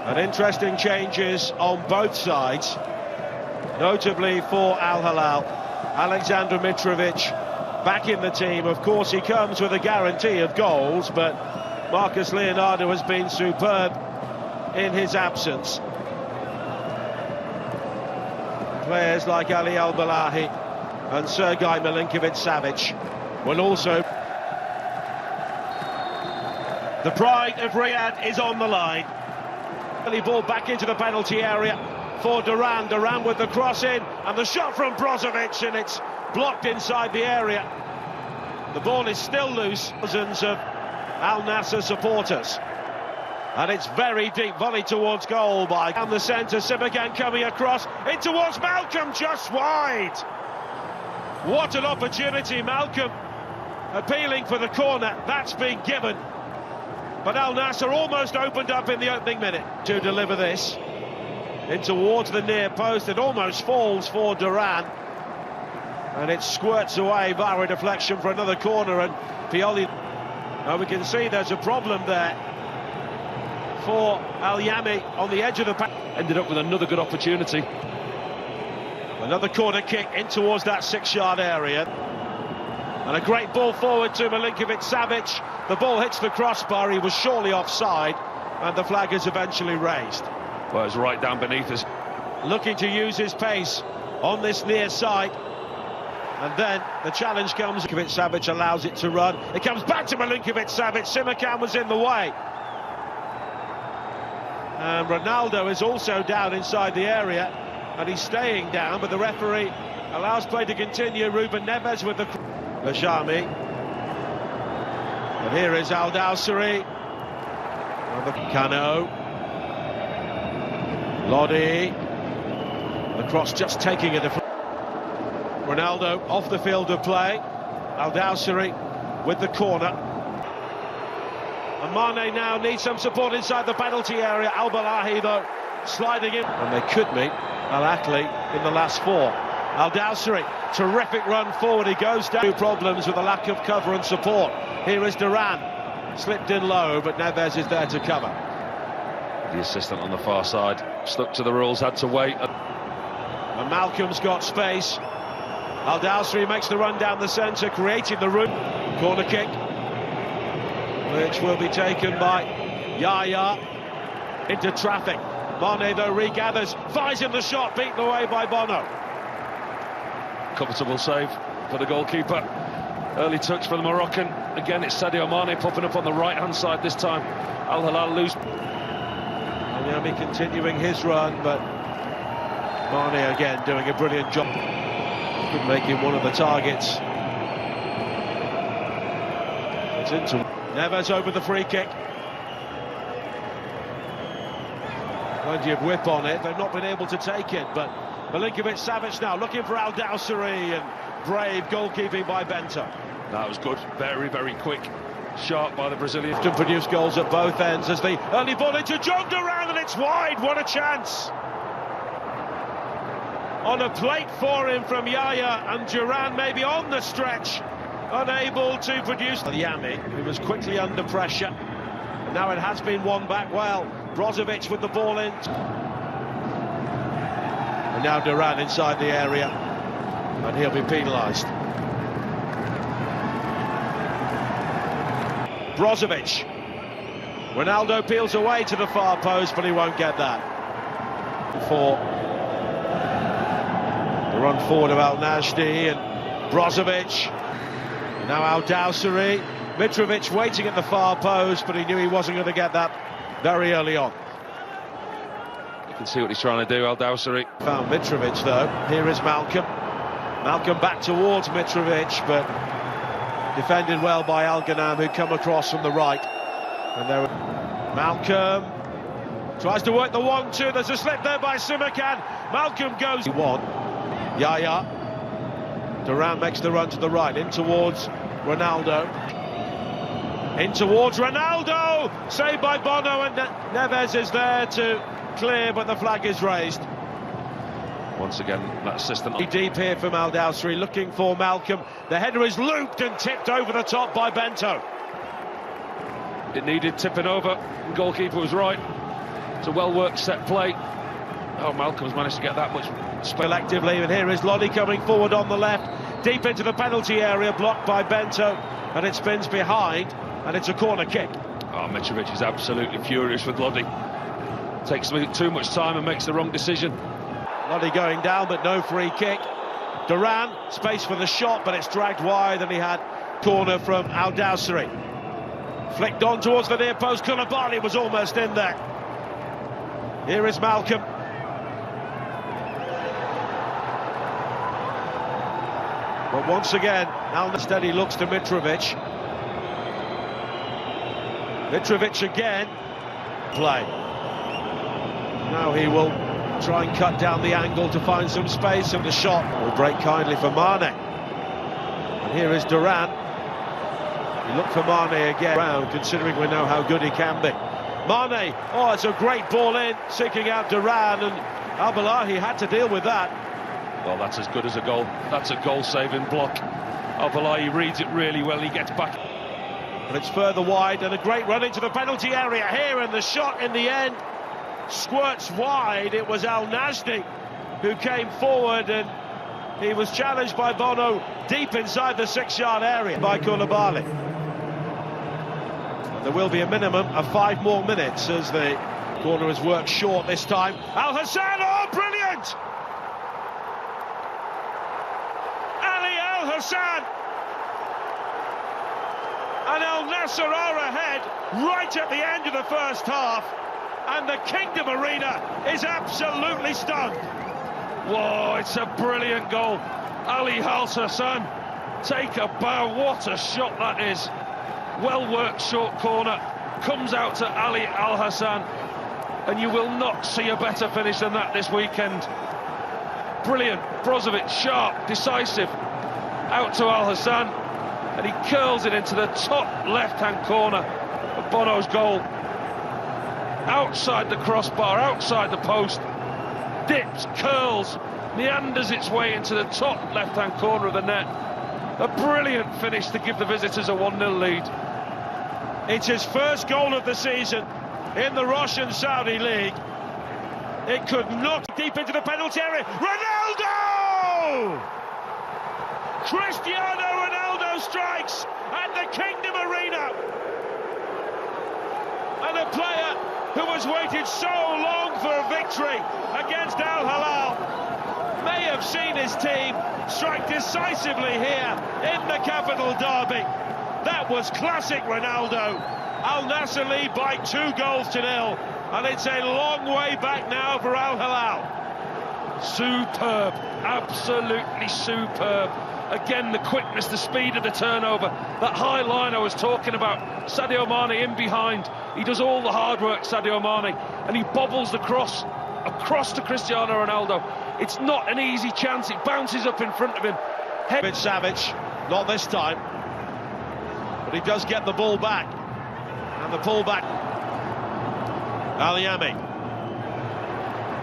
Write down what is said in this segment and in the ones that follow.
And interesting changes on both sides, notably for Al Hilal. Alexander Mitrovic back in the team. Of course, he comes with a guarantee of goals, but Marcus Leonardo has been superb in his absence. Players like Ali Al-Balahi and Sergei Milinkovic-Savic will also... The pride of Riyadh is on the line. Early ball back into the penalty area for Duran. Duran with the cross in, and the shot from Brozovic, and it's blocked inside the area. The ball is still loose. Thousands of Al Nassr supporters. And it's very deep, volley towards goal by down the centre. Simakan coming across in towards Malcolm, just wide. What an opportunity. Malcolm appealing for the corner. That's been given. But Al Nassr almost opened up in the opening minute to deliver this in towards the near post. It almost falls for Duran, and it squirts away via a deflection for another corner. And Pioli, now we can see there's a problem there for Al Yami on the edge of the pack. Ended up with another good opportunity. Another corner kick in towards that 6-yard area. And a great ball forward to Milinkovic-Savic. The ball hits the crossbar. He was surely offside, and the flag is eventually raised. Well, it's right down beneath us. Looking to use his pace on this near side. And then the challenge comes. Milinkovic-Savic allows it to run. It comes back to Milinkovic-Savic. Simakan was in the way. And Ronaldo is also down inside the area, and he's staying down, but the referee allows play to continue. Ruben Neves with the... Lajami. And here is Al Dawsari. Cano. Lodi. The cross just taking a deflection. Ronaldo off the field of play. Al Dawsari with the corner. And Mane now needs some support inside the penalty area. Al-Balahi, though, sliding in. And they could meet Al-Akli in the last 4. Al Dawsari, terrific run forward. He goes down. Two problems with the lack of cover and support. Here is Duran, slipped in low, but Neves is there to cover. The assistant on the far side stuck to the rules, had to wait. And Malcolm's got space. Al Dawsari makes the run down the centre, creating the room. Corner kick, which will be taken by Yaya into traffic. Mane, though, regathers, fires in the shot, beaten away by Bono. Comfortable save for the goalkeeper. Early touch for the Moroccan. Again, it's Sadio Mane popping up on the right-hand side this time. Al Hilal lose. Yami continuing his run, but Mane again doing a brilliant job. Could make him one of the targets. It's into Neves over the free kick. Plenty of whip on it. They've not been able to take it, but Milinkovic-Savic now looking for Al Dawsari, and brave goalkeeping by Bento. That was good. Very, very quick. Sharp by the Brazilian. To produce goals at both ends as the early ball into John Duran, and it's wide. What a chance! On a plate for him from Yaya, and Duran maybe on the stretch, unable to produce. Yami, who was quickly under pressure. And now it has been won back well. Brozovic with the ball in. And now Duran inside the area, and he'll be penalised. Brozovic. Ronaldo peels away to the far post, but he won't get that. For the run forward of Al Najdi and Brozovic. And now Al Dawsari. Mitrovic waiting at the far post, but he knew he wasn't going to get that very early on. You can see what he's trying to do, Al Dawsari. Found Mitrovic, though. Here is Malcolm. Malcolm back towards Mitrovic, but defended well by Al Ghanam, who come across from the right. And there, Malcolm tries to work the 1-2. There's a slip there by Simakan. Malcolm goes. Yaya. Duran makes the run to the right, in towards Ronaldo. In towards Ronaldo! Saved by Bono, and Neves is there to clear, but the flag is raised. Once again, that assistant. Deep here from Al Dawsari, looking for Malcolm. The header is looped and tipped over the top by Bento. It needed tipping over. The goalkeeper was right. It's a well-worked set play. Oh, Malcolm's managed to get that much collectively, and here is Lodi coming forward on the left, deep into the penalty area, blocked by Bento, and it spins behind, and it's a corner kick. Oh, Mitrovic is absolutely furious with Lodi. Takes too much time and makes the wrong decision. Lodi going down, but no free kick. Duran, space for the shot, but it's dragged wide, and he had corner from Al Dawsari. Flicked on towards the near post. Koulibaly was almost in there. Here is Malcolm. But once again, Al Steady looks to Mitrovic. Mitrovic again. Play. Now he will try and cut down the angle to find some space, and the shot will break kindly for Mane. And here is Duran. You look for Mane again, considering we know how good he can be. Mane, oh, it's a great ball in, seeking out Duran, and Al-Balahi had to deal with that. Well, that's as good as a goal. That's a goal-saving block. Al-Balahi reads it really well, he gets back. And it's further wide, and a great run into the penalty area here, and the shot in the end squirts wide. It was Al-Nasri who came forward, and he was challenged by Bono deep inside the 6-yard area by Koulibaly. There will be a minimum of 5 more minutes as the corner is worked short this time. Al Hassan, oh, brilliant! Ali Al Hassan! And Al Nassr are ahead right at the end of the first half, and the Kingdom Arena is absolutely stunned. Whoa, it's a brilliant goal. Ali Al Hassan, take a bow, what a shot that is. Well worked short corner, comes out to Ali Al Hassan, and you will not see a better finish than that this weekend. Brilliant, Brozovic, sharp, decisive, out to Al Hassan, and he curls it into the top left-hand corner of Bono's goal. Outside the crossbar, outside the post, dips, curls, meanders its way into the top left-hand corner of the net. A brilliant finish to give the visitors a 1-0 lead. It's his first goal of the season in the Russian Saudi League. It could knock deep into the penalty area. Ronaldo! Cristiano Ronaldo strikes at the Kingdom Arena. And a player who has waited so long for a victory against Al Hilal may have seen his team strike decisively here in the capital derby. That was classic Ronaldo. Al Nassr lead by 2-0, and it's a long way back now for Al Hilal. Superb, absolutely superb. Again, the quickness, the speed of the turnover, that high line I was talking about. Sadio Mane in behind. He does all the hard work, Sadio Mane, and he bobbles the cross across to Cristiano Ronaldo. It's not an easy chance, it bounces up in front of him. Bit savage, not this time, but he does get the ball back, and the pullback, Al-Yami.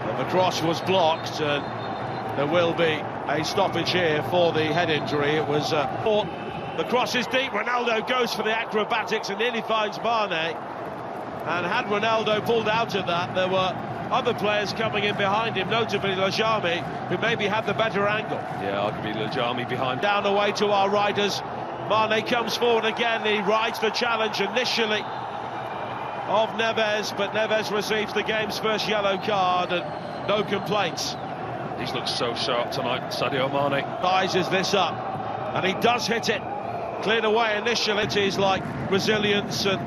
But the cross was blocked, and there will be a stoppage here for the head injury. It was the cross is deep. Ronaldo goes for the acrobatics and nearly finds Mane. And had Ronaldo pulled out of that, there were other players coming in behind him, notably Lajami, who maybe had the better angle. Yeah, arguably Lajami behind. Down away to our riders. Mane comes forward again. He rides the challenge initially of Neves, but Neves receives the game's first yellow card, and no complaints. He's looked so sharp tonight, Sadio Mane. Sizes this up, and he does hit it. Cleared away initially. It is like resilience and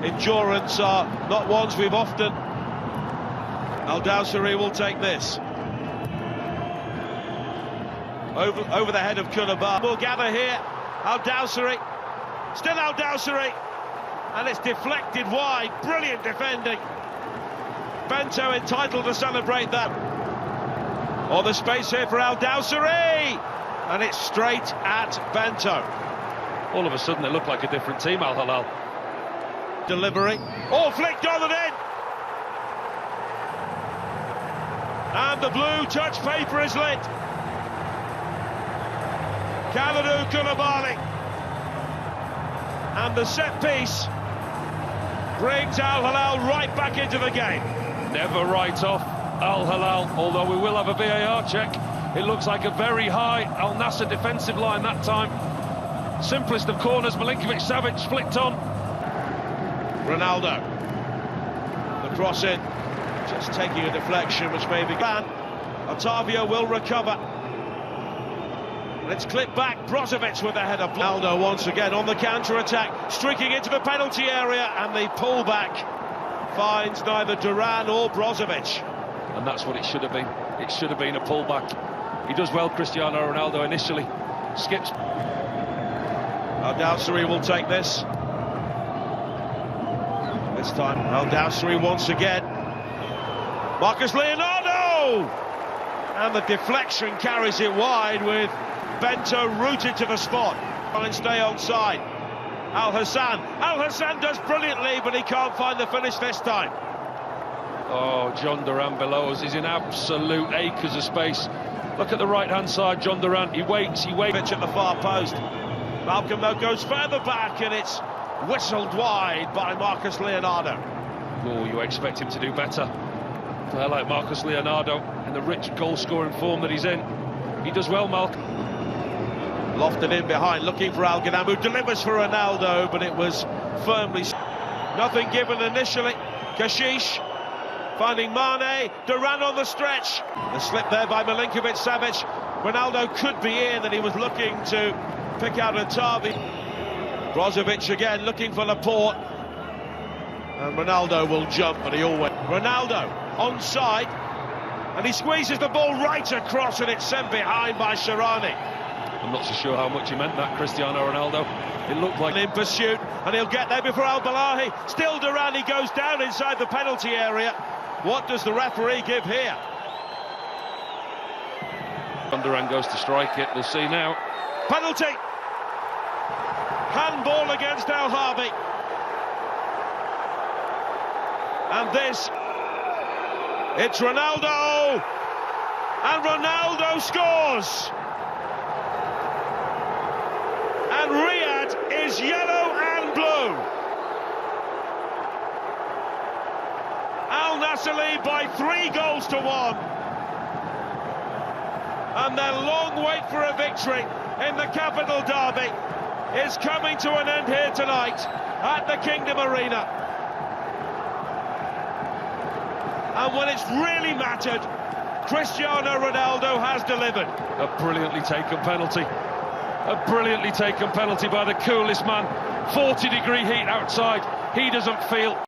endurance are not ones we've often. Al Dawsari will take this. Over the head of Koulibaly. We'll gather here. Al Dawsari. Still Al Dawsari. And it's deflected wide. Brilliant defending. Bento entitled to celebrate that. Oh, the space here for Al Dawsari, and it's straight at Bento. All of a sudden, they look like a different team, Al Hilal. Delivery. Oh, flicked on and in. And the blue touch paper is lit. Kalidou Koulibaly. And the set piece brings Al Hilal right back into the game. Never write off Al Hilal, although we will have a VAR check. It looks like a very high Al Nassr defensive line that time. Simplest of corners, Milinkovic-Savic flicked on. Ronaldo. The cross in, just taking a deflection which maybe can. Otavio will recover. Let's clip back. Brozovic with a header. Ronaldo once again on the counter-attack, streaking into the penalty area, and the pullback finds neither Duran or Brozovic. And that's what it should have been. It should have been a pullback. He does well, Cristiano Ronaldo, initially. Skips. Al Dawsari will take this. This time, Al Dawsari once again. Marcus Leonardo! And the deflection carries it wide with Bento rooted to the spot. Try and stay on side. Al Hassan. Al Hassan does brilliantly, but he can't find the finish this time. Oh, John Duran below us is in absolute acres of space. Look at the right-hand side, John Duran. He waits, he waits. Pitch at the far post. Malcolm, though, goes further back, and it's whistled wide by Marcus Leonardo. Oh, you expect him to do better. A player like Marcus Leonardo, in the rich goal-scoring form that he's in. He does well, Malcolm. Lofted in behind, looking for Al Ghanam, who delivers for Ronaldo, but it was firmly... Nothing given initially. Kashish finding Mane, Duran on the stretch. The slip there by Milinkovic-Savic. Ronaldo could be in, and he was looking to pick out Otavi. Brozovic again looking for Laporte. And Ronaldo will jump, but he always... Ronaldo onside, and he squeezes the ball right across, and it's sent behind by Sharani. I'm not so sure how much he meant that, Cristiano Ronaldo. It looked like... In pursuit, and he'll get there before Al-Balahi. Still Duran, he goes down inside the penalty area. What does the referee give here? Duran goes to strike it, we'll see now. Penalty! Handball against Al Harvey. And this... It's Ronaldo! And Ronaldo scores! And Riyadh is yellow and blue. Al Nassr lead by 3 goals to 1. And their long wait for a victory in the capital derby is coming to an end here tonight at the Kingdom Arena. And when it's really mattered, Cristiano Ronaldo has delivered. A brilliantly taken penalty. A brilliantly taken penalty by the coolest man. 40-degree heat outside. He doesn't feel...